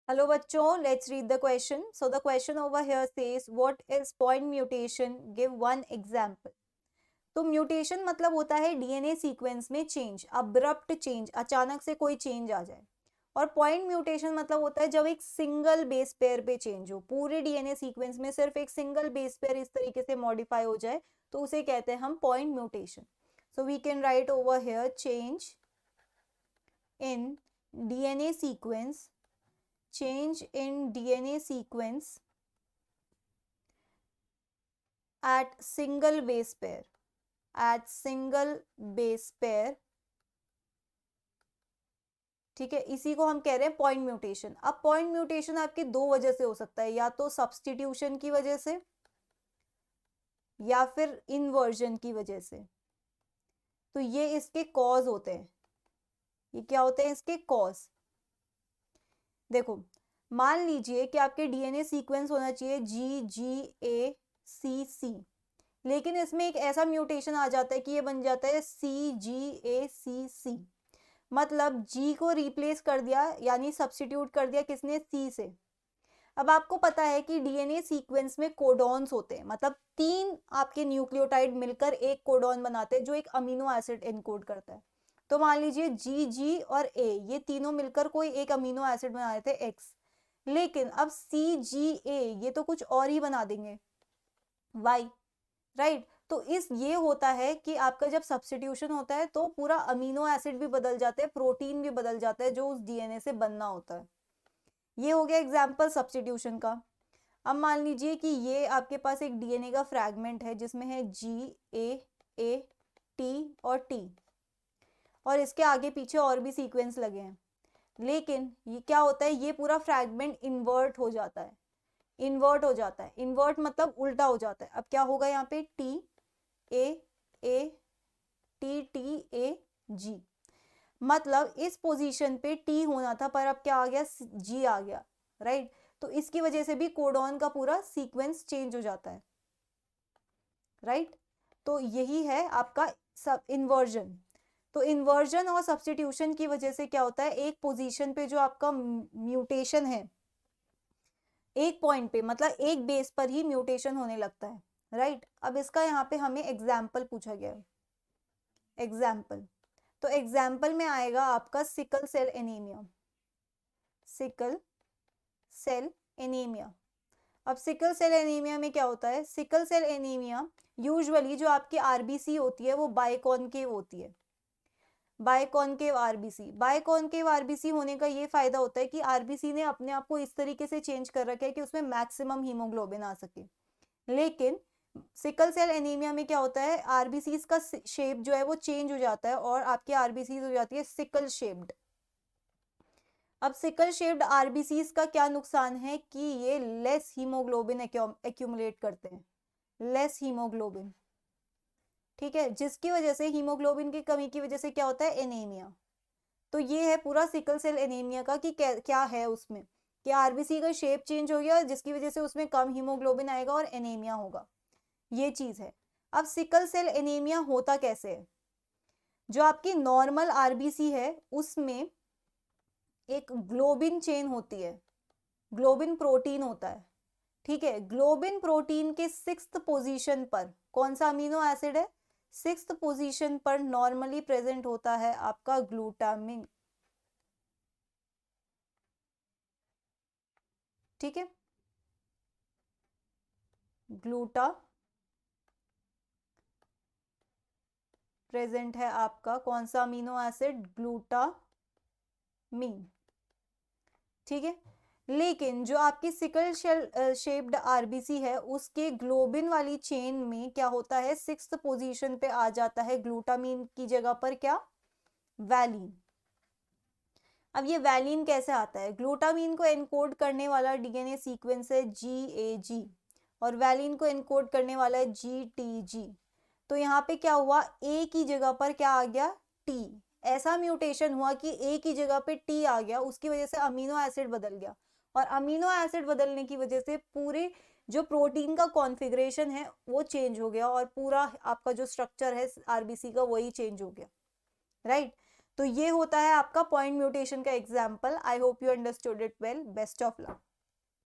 Hello bachcho, let's read the question. So the question over here says what is point mutation? Give one example. तो mutation मतलब होता है DNA sequence में change, abrupt change, अचानक से कोई change आ जाए। और पॉइंट म्यूटेशन मतलब होता है जब एक सिंगल बेस पेयर पे चेंज हो, पूरे डीएनए सीक्वेंस में सिर्फ एक सिंगल बेस पेयर इस तरीके से मॉडिफाई हो जाए, तो उसे कहते हैं हम point mutation. So we can write over here change in DNA sequence, change in DNA sequence at single base pair, at single base pair, ठीक है, इसी को हम कह रहे हैं पॉइंट म्यूटेशन। अब पॉइंट म्यूटेशन आपकी दो वजह से हो सकता है, या तो सब्सटीट्यूशन की वजह से या फिर इन्वर्जन की वजह से। तो ये इसके कॉज होते हैं। ये क्या होते हैं इसके कॉज? देखो, मान लीजिए कि आपके डीएनए सीक्वेंस होना चाहिए GGACC, लेकिन इसमें एक ऐसा म्यूटेशन आ जाता है कि ये बन जाता है CGACC। मतलब G को रिप्लेस कर दिया, यानी सब्स्टिट्यूट कर दिया किसने? C से। अब आपको पता है कि डीएनए सीक्वेंस में कोडॉन्स होते हैं, मतलब 3 आपके न्यूक्लियोटाइड मिलकर एक कोडॉन बनाते हैं जो एक अमीनो एसिड एनकोड करता है। तो मान लीजिए G और A ये तीनों मिलकर कोई एक अमीनो एसिड बना रहे थे X, लेकिन अब CGA ये तो कुछ और ही बना देंगे Y, राइट। तो इस ये होता है कि आपका जब सब्स्टिट्यूशन होता है तो पूरा अमीनो एसिड भी बदल जाते हैं, प्रोटीन भी बदल जाता है जो उस डीएनए से बनना होता है। ये हो गया एग्जाम्पल सब्स्टिट्यूशन का। अब मान लीजिए कि ये आपके पास एक डीएनए का फ्रैगमेंट है जिसमें है GAAT और T, और इसके आगे पीछे और भी सीक्वेंस लगे हैं, लेकिन ये क्या होता है, ये पूरा फ्रैगमेंट इन्वर्ट हो जाता है। इन्वर्ट हो जाता है, इन्वर्ट मतलब उल्टा हो जाता है। अब क्या होगा यहाँ पे? TAATTAG, मतलब इस पोजीशन पे T होना था पर अब क्या आ गया? G आ गया, राइट। तो इसकी वजह से भी कोडॉन का पूरा सीक्वेंस चेंज हो जाता है, राइट। तो यही है आपका सब इन्वर्जन। तो इन्वर्जन और सब्स्टिट्यूशन की वजह से क्या होता है, एक पोजीशन पे जो आपका म्यूटेशन है, एक पॉइंट पे मतलब एक बेस पर ही म्यूटेशन होने लगता है, राइट। अब इसका यहाँ पे हमें एग्जाम्पल पूछा गया है। एग्जाम्पल, तो एग्जाम्पल में आएगा आपका sickle cell anaemia. Sickle cell anaemia. अब सिकल सेल एनीमिया में क्या होता है? सिकल सेल एनीमिया यूजुअली जो आपकी आरबीसी होती है वो बाइकॉनकेव होती है। बाइकॉनकेव आरबीसी, बाइकॉनकेव आरबीसी होने का ये फायदा होता है कि आरबीसी ने अपने आप को इस तरीके से चेंज कर रखा है कि उसमें मैक्सिमम हीमोग्लोबिन आ सके। लेकिन सिकल सेल एनीमिया में क्या होता है, आरबीसी का शेप जो है वो चेंज हो जाता है और आपकी आरबीसी हो जाती है सिकल शेप्ड। अब सिकल शेप्ड आरबीसी का क्या नुकसान है कि ये लेस हीमोग्लोबिन एक्यूमुलेट करते हैं, लेस हीमोग्लोबिन, ठीक है, जिसकी वजह से हीमोग्लोबिन की कमी की वजह से क्या होता है? एनीमिया। तो ये है पूरा सिकल सेल एनीमिया का कि क्या है उसमें, कि आरबीसी का शेप चेंज हो गया जिसकी वजह से उसमें कम हीमोग्लोबिन आएगा और एनीमिया होगा, ये चीज है। अब सिकल सेल एनीमिया होता कैसे है? जो आपकी नॉर्मल आरबीसी है उसमें एक ग्लोबिन चेन होती है, ग्लोबिन प्रोटीन होता है, ठीक है। ग्लोबिन प्रोटीन के 6th पोजीशन पर कौन सा अमीनो एसिड है? 6th पोजीशन पर नॉर्मली प्रेजेंट होता है आपका ग्लूटामिन, ठीक है। ग्लूटा प्रेजेंट है आपका कौन सा अमीनो एसिड? ग्लूटामीन, ठीक है। लेकिन जो आपकी सिकल शेप्ड आरबीसी है उसके ग्लोबिन वाली चेन में क्या होता है? 6th पोजीशन पे आ जाता है ग्लूटामीन की जगह पर क्या? वैलीन। अब ये वैलीन कैसे आता है? ग्लूटामीन को एनकोड करने वाला डीएनए सीक्वेंस है GAG और वैलीन को एनकोड करने वाला है GTG। तो यहाँ पे क्या हुआ? ए की जगह पर क्या आ गया? टी। ऐसा म्यूटेशन हुआ कि ए की जगह पे टी आ गया, उसकी वजह से अमीनो एसिड बदल गया, और अमीनो एसिड बदलने की वजह से पूरे जो प्रोटीन का कॉन्फ़िगरेशन है वो चेंज हो गया और पूरा आपका जो स्ट्रक्चर है आरबीसी का वही चेंज हो गया, राइट। तो ये होता है आपका पॉइंट म्यूटेशन का example. I hope you understood it well. Best of luck.